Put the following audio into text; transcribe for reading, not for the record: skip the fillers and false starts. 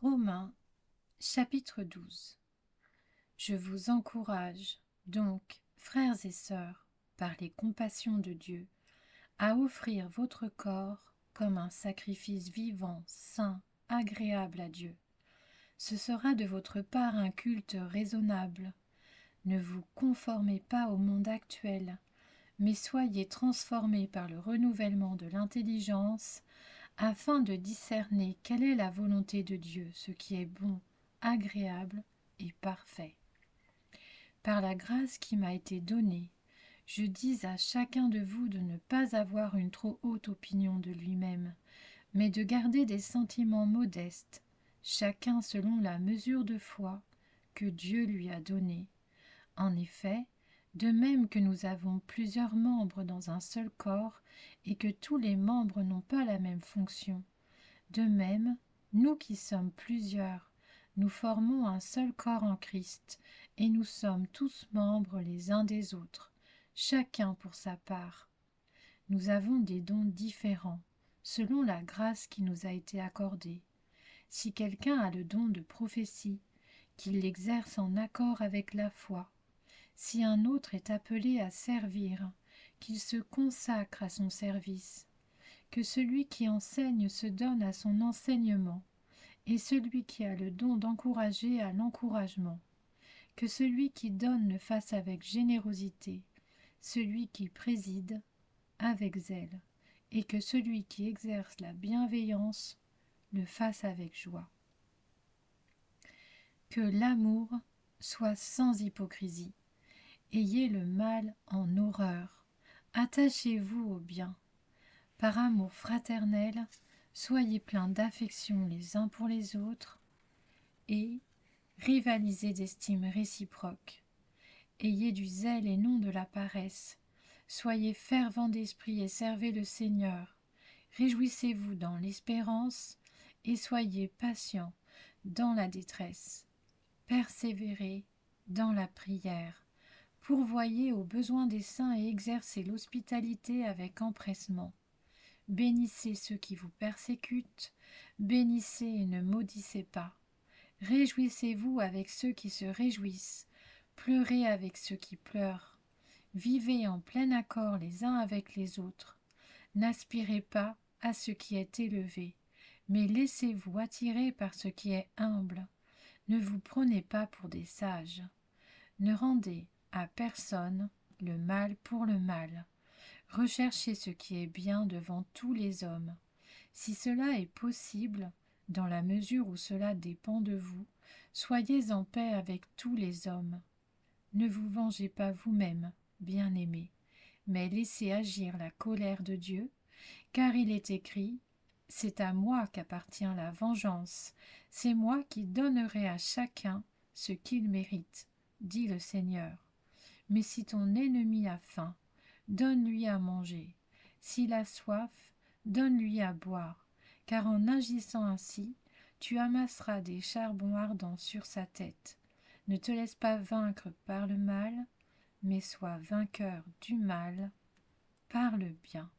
Romains chapitre 12. Je vous encourage donc, frères et sœurs, par les compassions de Dieu, à offrir votre corps comme un sacrifice vivant, saint, agréable à Dieu. Ce sera de votre part un culte raisonnable. Ne vous conformez pas au monde actuel, mais soyez transformés par le renouvellement de l'intelligence, afin de discerner quelle est la volonté de Dieu, ce qui est bon, agréable et parfait. Par la grâce qui m'a été donnée, je dis à chacun de vous de ne pas avoir une trop haute opinion de lui-même, mais de garder des sentiments modestes, chacun selon la mesure de foi que Dieu lui a donnée. En effet, de même que nous avons plusieurs membres dans un seul corps, et que tous les membres n'ont pas la même fonction, de même, nous qui sommes plusieurs, nous formons un seul corps en Christ, et nous sommes tous membres les uns des autres, chacun pour sa part. Nous avons des dons différents, selon la grâce qui nous a été accordée. Si quelqu'un a le don de prophétie, qu'il l'exerce en accord avec la foi. Si un autre est appelé à servir, qu'il se consacre à son service. Que celui qui enseigne se donne à son enseignement, et celui qui a le don d'encourager à l'encouragement. Que celui qui donne le fasse avec générosité, celui qui préside avec zèle, et que celui qui exerce la bienveillance le fasse avec joie. Que l'amour soit sans hypocrisie. Ayez le mal en horreur. Attachez-vous au bien. Par amour fraternel, soyez pleins d'affection les uns pour les autres et rivalisez d'estime réciproque. Ayez du zèle et non de la paresse. Soyez fervents d'esprit et servez le Seigneur. Réjouissez-vous dans l'espérance et soyez patients dans la détresse. Persévérez dans la prière. Pourvoyez aux besoins des saints et exercez l'hospitalité avec empressement. Bénissez ceux qui vous persécutent, bénissez et ne maudissez pas. Réjouissez-vous avec ceux qui se réjouissent, pleurez avec ceux qui pleurent. Vivez en plein accord les uns avec les autres. N'aspirez pas à ce qui est élevé, mais laissez-vous attirer par ce qui est humble. Ne vous prenez pas pour des sages. Ne rendez à personne le mal pour le mal. Recherchez ce qui est bien devant tous les hommes. Si cela est possible, dans la mesure où cela dépend de vous, soyez en paix avec tous les hommes. Ne vous vengez pas vous-même, bien-aimés, mais laissez agir la colère de Dieu, car il est écrit « C'est à moi qu'appartient la vengeance, c'est moi qui donnerai à chacun ce qu'il mérite, dit le Seigneur. Mais si ton ennemi a faim, donne-lui à manger. S'il a soif, donne-lui à boire, car en agissant ainsi, tu amasseras des charbons ardents sur sa tête. Ne te laisse pas vaincre par le mal, mais sois vainqueur du mal par le bien.